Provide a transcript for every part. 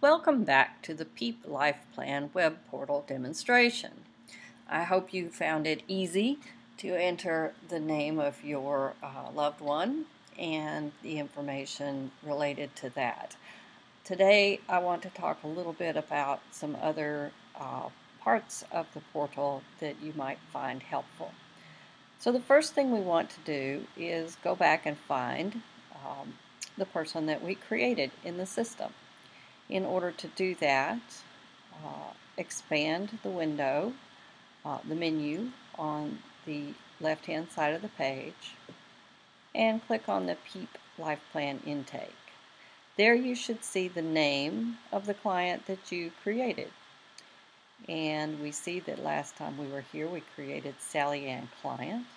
Welcome back to the PEAP LifePlan web portal demonstration. I hope you found it easy to enter the name of your loved one and the information related to that. Today I want to talk a little bit about some other parts of the portal that you might find helpful. So the first thing we want to do is go back and find the person that we created in the system. In order to do that, expand the window, the menu on the left-hand side of the page, and click on the PEAP LifePlan Intake. There you should see the name of the client that you created. And we see that last time we were here we created Sally Ann Client.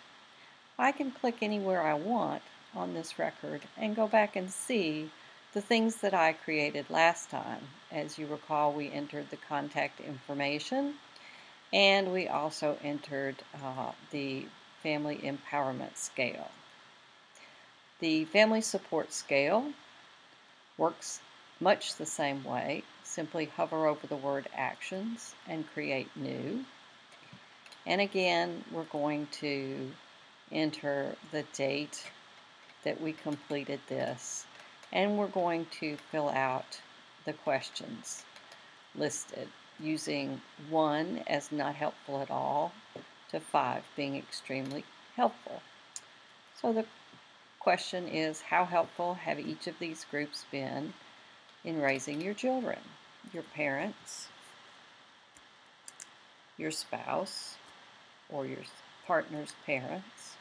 I can click anywhere I want on this record and go back and see the things that I created last time. As you recall, we entered the contact information and we also entered the family empowerment scale. The family support scale works much the same way. Simply hover over the word actions and create new. And again, we're going to enter the date that we completed this, and we're going to fill out the questions listed, using 1 as not helpful at all to 5 being extremely helpful. So the question is, how helpful have each of these groups been in raising your children? Your parents, your spouse or your partner's parents,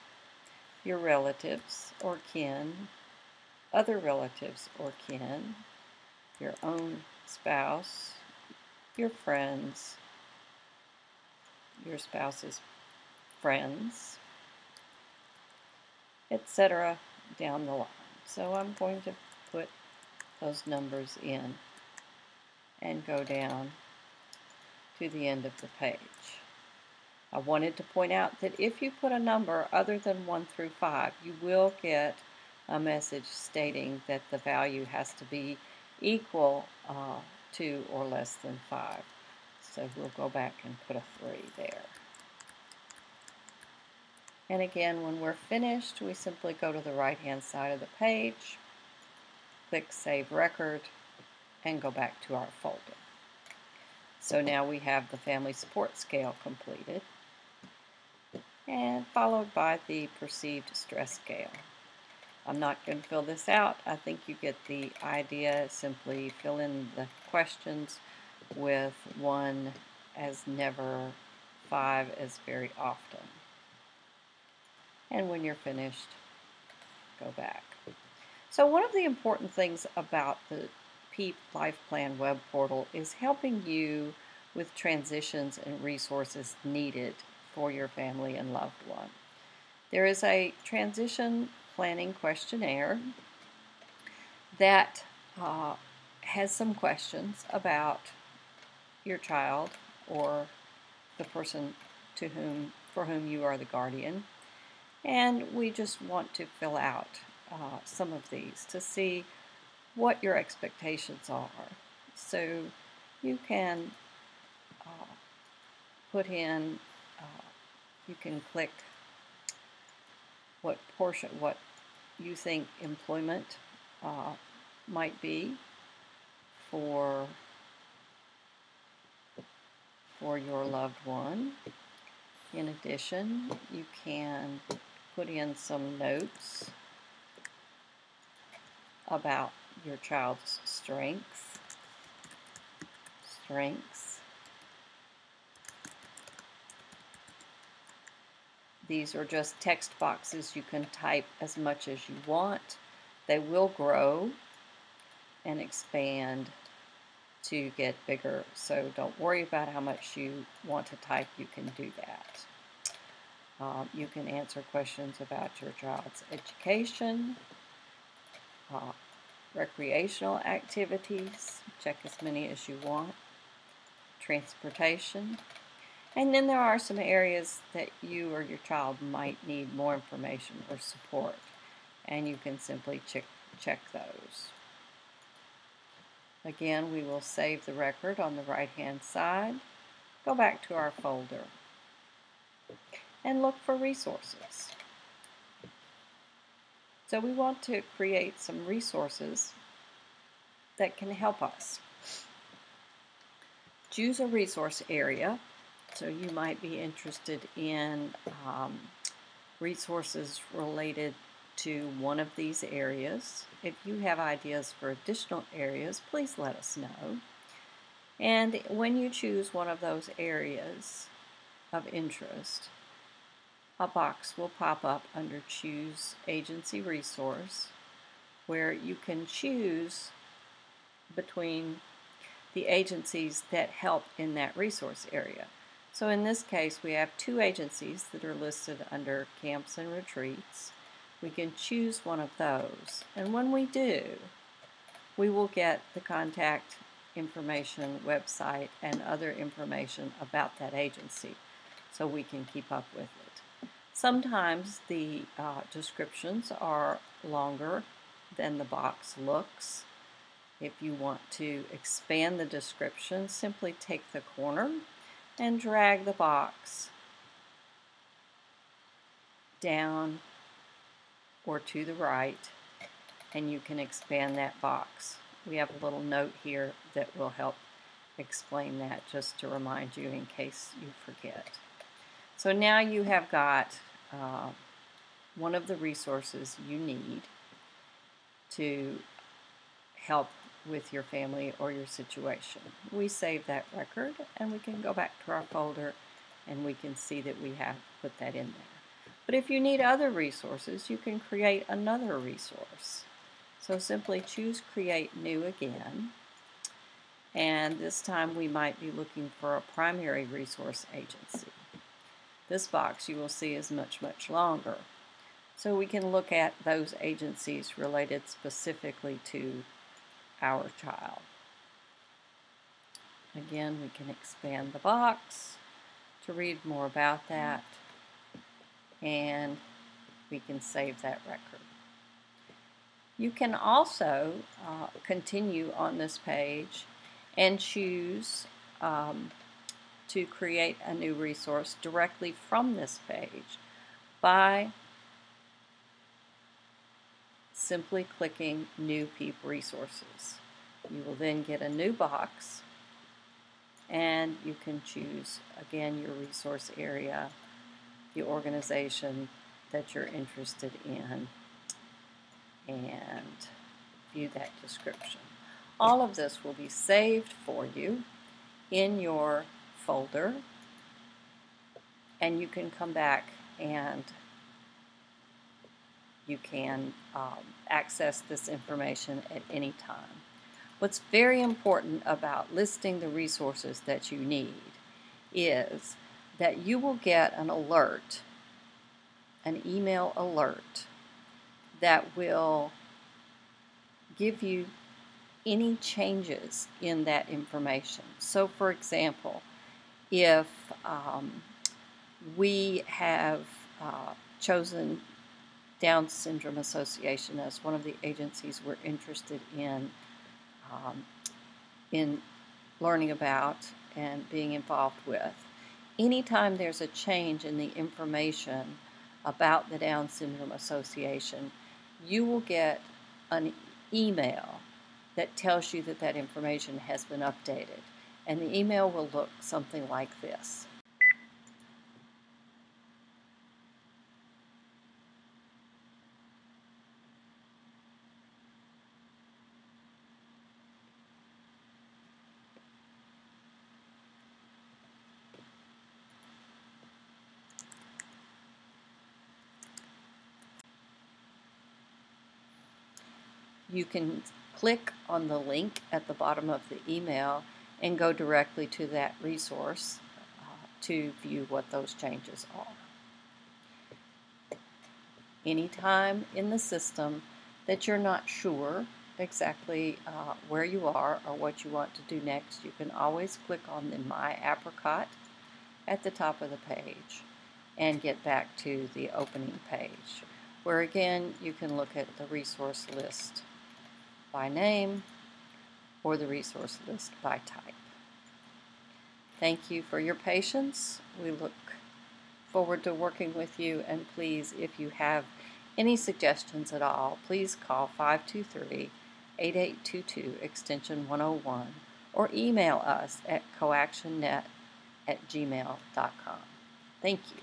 your relatives or kin, other relatives or kin, your own spouse, your friends, your spouse's friends, etc. down the line. So I'm going to put those numbers in and go down to the end of the page. I wanted to point out that if you put a number other than 1 through 5, you will get a message stating that the value has to be equal to or less than 5. So we'll go back and put a 3 there. And again, when we're finished, we simply go to the right-hand side of the page, click Save Record, and go back to our folder. So now we have the family support scale completed, and followed by the perceived stress scale. I'm not going to fill this out. I think you get the idea. Simply fill in the questions with 1 as never, 5 as very often. And when you're finished, go back. So one of the important things about the PEAP LifePlan web portal is helping you with transitions and resources needed for your family and loved one. There is a transition planning questionnaire that has some questions about your child or the person for whom you are the guardian, and we just want to fill out some of these to see what your expectations are. So you can put in, you can click what you think employment might be for your loved one. In addition, you can put in some notes about your child's strengths. These are just text boxes. You can type as much as you want. They will grow and expand to get bigger, so don't worry about how much you want to type. You can do that. You can answer questions about your child's education, recreational activities, check as many as you want, transportation, and then there are some areas that you or your child might need more information or support, and you can simply check those. Again, we will save the record on the right-hand side, go back to our folder, and look for resources. So we want to create some resources that can help us. Choose a resource area. So you might be interested in resources related to one of these areas. If you have ideas for additional areas, please let us know. And when you choose one of those areas of interest, a box will pop up under Choose Agency Resource, where you can choose between the agencies that help in that resource area. So in this case, we have 2 agencies that are listed under Camps and Retreats. We can choose one of those, and when we do, we will get the contact information, website, and other information about that agency so we can keep up with it. Sometimes the descriptions are longer than the box looks. If you want to expand the description, simply take the corner and drag the box down or to the right, and you can expand that box. We have a little note here that will help explain that, just to remind you in case you forget. So now you have got one of the resources you need to help with your family or your situation. We save that record and we can go back to our folder and we can see that we have put that in there. But if you need other resources, you can create another resource. So simply choose Create New again, and this time we might be looking for a primary resource agency. This box you will see is much longer. So we can look at those agencies related specifically to our child. Again, we can expand the box to read more about that, and we can save that record. You can also continue on this page and choose to create a new resource directly from this page by simply clicking New PEAP Resources. You will then get a new box, and you can choose again your resource area, the organization that you're interested in, and view that description. All of this will be saved for you in your folder, and you can come back and you can access this information at any time. What's very important about listing the resources that you need is that you will get an alert, an email alert, that will give you any changes in that information. So for example, if we have chosen Down Syndrome Association as one of the agencies we're interested in learning about and being involved with, anytime there's a change in the information about the Down Syndrome Association, you will get an email that tells you that that information has been updated. And the email will look something like this. You can click on the link at the bottom of the email and go directly to that resource to view what those changes are. Anytime in the system that you're not sure exactly where you are or what you want to do next, you can always click on the My Apricot at the top of the page and get back to the opening page, where again you can look at the resource list by name, or the resource list by type. Thank you for your patience. We look forward to working with you, and please, if you have any suggestions at all, please call 523-8822 extension 101 or email us at coactionnet@gmail.com. Thank you.